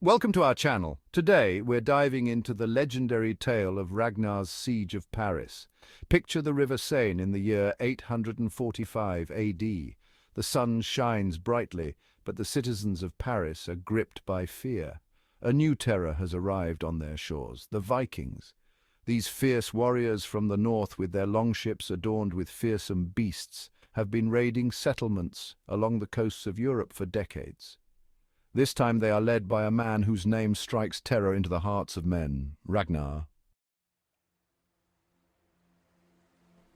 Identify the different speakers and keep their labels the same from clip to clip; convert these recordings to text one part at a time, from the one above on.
Speaker 1: Welcome to our channel. Today, we're diving into the legendary tale of Ragnar's siege of Paris. Picture the River Seine in the year 845 AD. The sun shines brightly, but the citizens of Paris are gripped by fear. A new terror has arrived on their shores, the Vikings. These fierce warriors from the north, with their longships adorned with fearsome beasts, have been raiding settlements along the coasts of Europe for decades. This time they are led by a man whose name strikes terror into the hearts of men, Ragnar.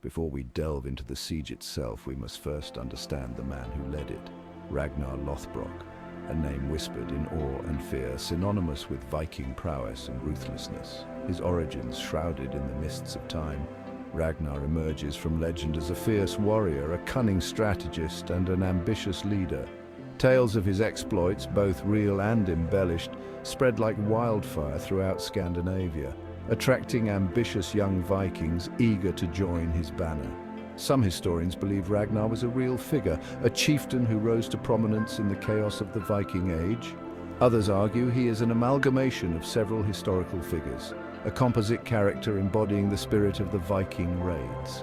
Speaker 1: Before we delve into the siege itself, we must first understand the man who led it, Ragnar Lothbrok, a name whispered in awe and fear, synonymous with Viking prowess and ruthlessness. His origins shrouded in the mists of time, Ragnar emerges from legend as a fierce warrior, a cunning strategist, and an ambitious leader. Tales of his exploits, both real and embellished, spread like wildfire throughout Scandinavia, attracting ambitious young Vikings eager to join his banner. Some historians believe Ragnar was a real figure, a chieftain who rose to prominence in the chaos of the Viking Age. Others argue he is an amalgamation of several historical figures, a composite character embodying the spirit of the Viking raids.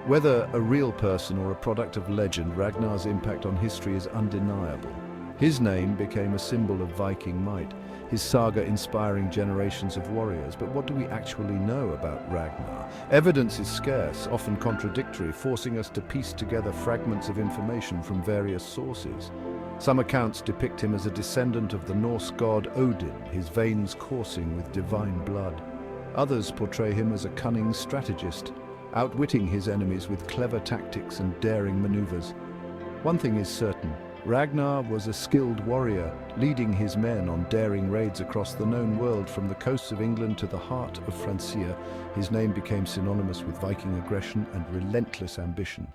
Speaker 1: Whether a real person or a product of legend, Ragnar's impact on history is undeniable. His name became a symbol of Viking might, his saga inspiring generations of warriors. But what do we actually know about Ragnar? Evidence is scarce, often contradictory, forcing us to piece together fragments of information from various sources. Some accounts depict him as a descendant of the Norse god Odin, his veins coursing with divine blood. Others portray him as a cunning strategist, outwitting his enemies with clever tactics and daring maneuvers. One thing is certain, Ragnar was a skilled warrior, leading his men on daring raids across the known world. From the coasts of England to the heart of Francia, his name became synonymous with Viking aggression and relentless ambition.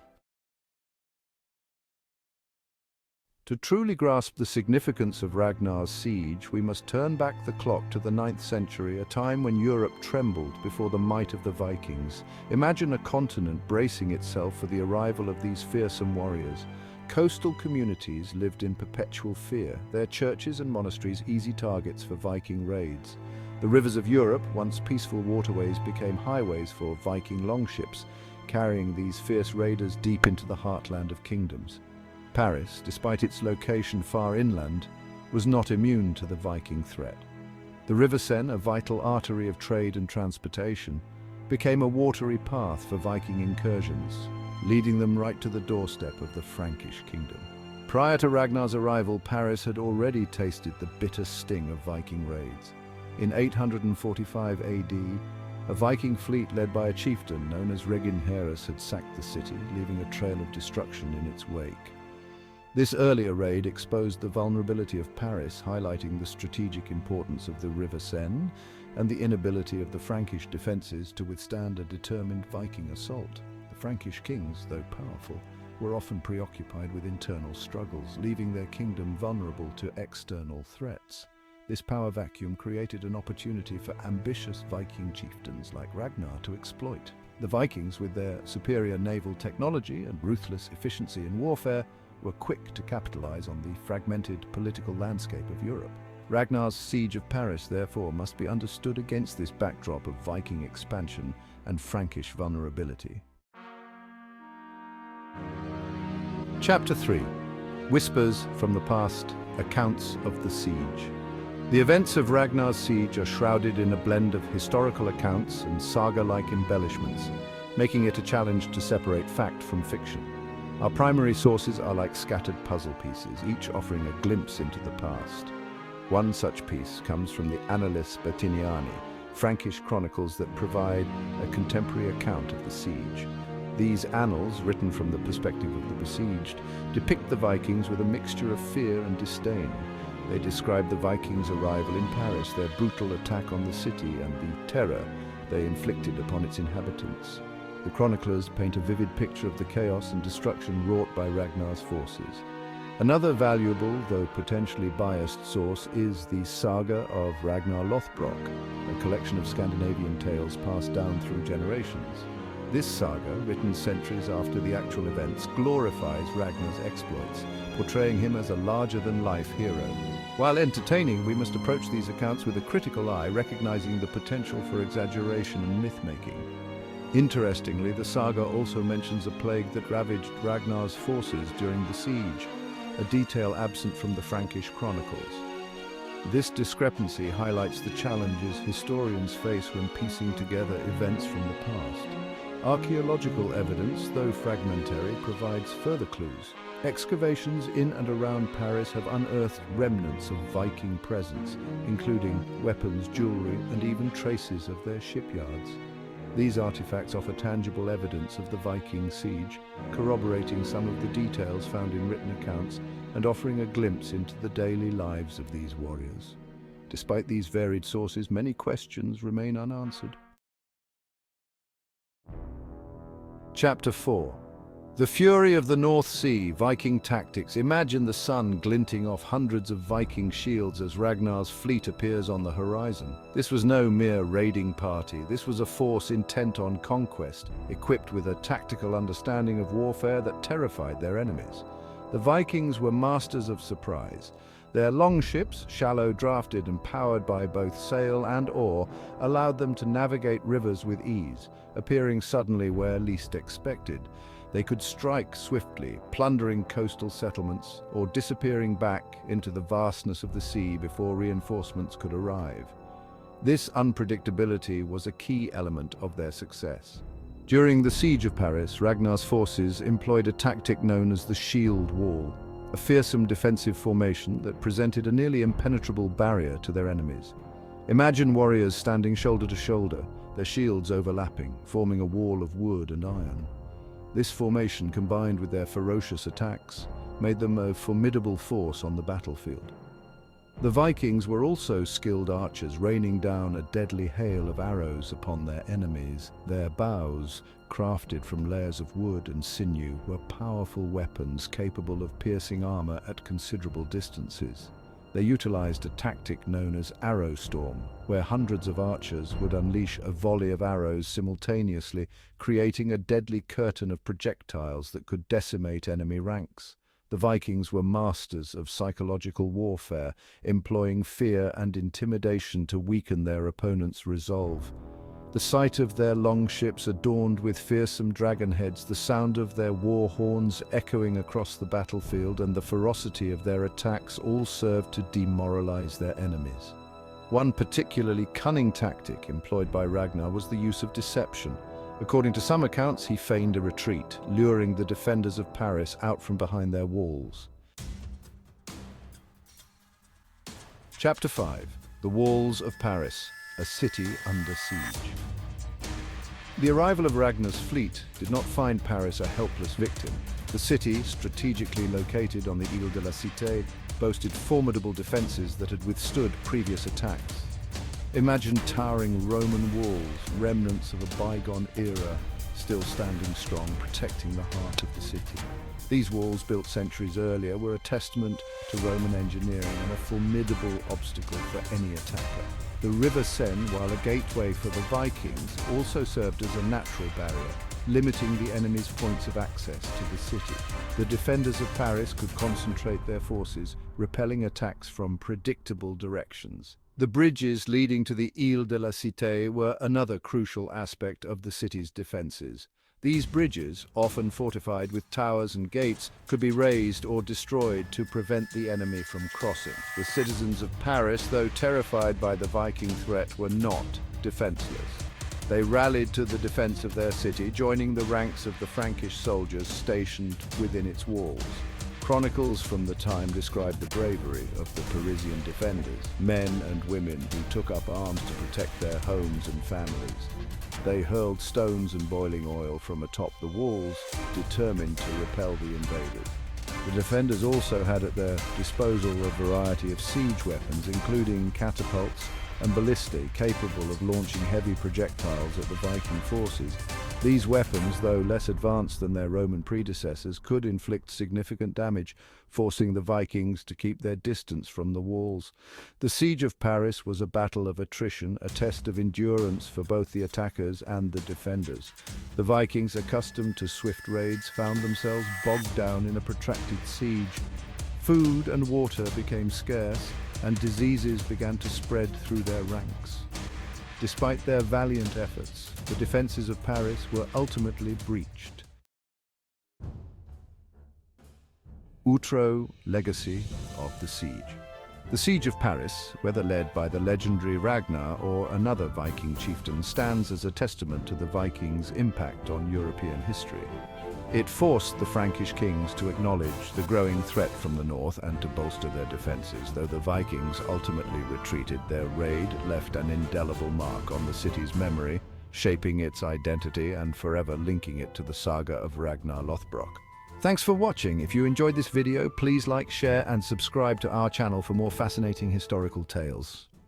Speaker 1: To truly grasp the significance of Ragnar's siege, we must turn back the clock to the 9th century, a time when Europe trembled before the might of the Vikings. Imagine a continent bracing itself for the arrival of these fearsome warriors. Coastal communities lived in perpetual fear, their churches and monasteries easy targets for Viking raids. The rivers of Europe, once peaceful waterways, became highways for Viking longships, carrying these fierce raiders deep into the heartland of kingdoms. Paris, despite its location far inland, was not immune to the Viking threat. The River Seine, a vital artery of trade and transportation, became a watery path for Viking incursions, leading them right to the doorstep of the Frankish kingdom. Prior to Ragnar's arrival, Paris had already tasted the bitter sting of Viking raids. In 845 AD, a Viking fleet led by a chieftain known as Ragnar had sacked the city, leaving a trail of destruction in its wake. This earlier raid exposed the vulnerability of Paris, highlighting the strategic importance of the River Seine and the inability of the Frankish defences to withstand a determined Viking assault. The Frankish kings, though powerful, were often preoccupied with internal struggles, leaving their kingdom vulnerable to external threats. This power vacuum created an opportunity for ambitious Viking chieftains like Ragnar to exploit. The Vikings, with their superior naval technology and ruthless efficiency in warfare, were quick to capitalize on the fragmented political landscape of Europe. Ragnar's siege of Paris, therefore, must be understood against this backdrop of Viking expansion and Frankish vulnerability. Chapter 3. Whispers from the past, accounts of the siege. The events of Ragnar's siege are shrouded in a blend of historical accounts and saga-like embellishments, making it a challenge to separate fact from fiction. Our primary sources are like scattered puzzle pieces, each offering a glimpse into the past. One such piece comes from the Annales Bertiniani, Frankish chronicles that provide a contemporary account of the siege. These annals, written from the perspective of the besieged, depict the Vikings with a mixture of fear and disdain. They describe the Vikings' arrival in Paris, their brutal attack on the city, and the terror they inflicted upon its inhabitants. The chroniclers paint a vivid picture of the chaos and destruction wrought by Ragnar's forces. Another valuable, though potentially biased, source is the Saga of Ragnar Lothbrok, a collection of Scandinavian tales passed down through generations. This saga, written centuries after the actual events, glorifies Ragnar's exploits, portraying him as a larger-than-life hero. While entertaining, we must approach these accounts with a critical eye, recognizing the potential for exaggeration and myth-making. Interestingly, the saga also mentions a plague that ravaged Ragnar's forces during the siege, a detail absent from the Frankish chronicles. This discrepancy highlights the challenges historians face when piecing together events from the past. Archaeological evidence, though fragmentary, provides further clues. Excavations in and around Paris have unearthed remnants of Viking presence, including weapons, jewelry, and even traces of their shipyards. These artifacts offer tangible evidence of the Viking siege, corroborating some of the details found in written accounts and offering a glimpse into the daily lives of these warriors. Despite these varied sources, many questions remain unanswered. Chapter 4. The Fury of the North Sea, Viking Tactics. Imagine the sun glinting off hundreds of Viking shields as Ragnar's fleet appears on the horizon. This was no mere raiding party. This was a force intent on conquest, equipped with a tactical understanding of warfare that terrified their enemies. The Vikings were masters of surprise. Their longships, shallow drafted and powered by both sail and oar, allowed them to navigate rivers with ease, appearing suddenly where least expected. They could strike swiftly, plundering coastal settlements or disappearing back into the vastness of the sea before reinforcements could arrive. This unpredictability was a key element of their success. During the siege of Paris, Ragnar's forces employed a tactic known as the shield wall, a fearsome defensive formation that presented a nearly impenetrable barrier to their enemies. Imagine warriors standing shoulder to shoulder, their shields overlapping, forming a wall of wood and iron. This formation, combined with their ferocious attacks, made them a formidable force on the battlefield. The Vikings were also skilled archers, raining down a deadly hail of arrows upon their enemies. Their bows, crafted from layers of wood and sinew, were powerful weapons capable of piercing armor at considerable distances. They utilized a tactic known as arrow storm, where hundreds of archers would unleash a volley of arrows simultaneously, creating a deadly curtain of projectiles that could decimate enemy ranks. The Vikings were masters of psychological warfare, employing fear and intimidation to weaken their opponent's resolve. The sight of their longships adorned with fearsome dragon heads, the sound of their war horns echoing across the battlefield, and the ferocity of their attacks all served to demoralize their enemies. One particularly cunning tactic employed by Ragnar was the use of deception. According to some accounts, he feigned a retreat, luring the defenders of Paris out from behind their walls. Chapter 5. The Walls of Paris, a city under siege. The arrival of Ragnar's fleet did not find Paris a helpless victim. The city, strategically located on the Ile de la Cité, boasted formidable defenses that had withstood previous attacks. Imagine towering Roman walls, remnants of a bygone era, still standing strong, protecting the heart of the city. These walls, built centuries earlier, were a testament to Roman engineering and a formidable obstacle for any attacker. The River Seine, while a gateway for the Vikings, also served as a natural barrier, limiting the enemy's points of access to the city. The defenders of Paris could concentrate their forces, repelling attacks from predictable directions. The bridges leading to the Ile de la Cité were another crucial aspect of the city's defenses. These bridges, often fortified with towers and gates, could be raised or destroyed to prevent the enemy from crossing. The citizens of Paris, though terrified by the Viking threat, were not defenseless. They rallied to the defense of their city, joining the ranks of the Frankish soldiers stationed within its walls. Chronicles from the time describe the bravery of the Parisian defenders, men and women who took up arms to protect their homes and families. They hurled stones and boiling oil from atop the walls, determined to repel the invaders. The defenders also had at their disposal a variety of siege weapons, including catapults and ballistae, capable of launching heavy projectiles at the Viking forces. These weapons, though less advanced than their Roman predecessors, could inflict significant damage, forcing the Vikings to keep their distance from the walls. The siege of Paris was a battle of attrition, a test of endurance for both the attackers and the defenders. The Vikings, accustomed to swift raids, found themselves bogged down in a protracted siege. Food and water became scarce, and diseases began to spread through their ranks. Despite their valiant efforts, the defenses of Paris were ultimately breached. Outro, legacy of the siege. The Siege of Paris, whether led by the legendary Ragnar or another Viking chieftain, stands as a testament to the Vikings' impact on European history. It forced the Frankish kings to acknowledge the growing threat from the north and to bolster their defenses. Though the Vikings ultimately retreated, their raid left an indelible mark on the city's memory, shaping its identity and forever linking it to the saga of Ragnar Lothbrok. Thanks for watching. If you enjoyed this video, please like, share, and subscribe to our channel for more fascinating historical tales.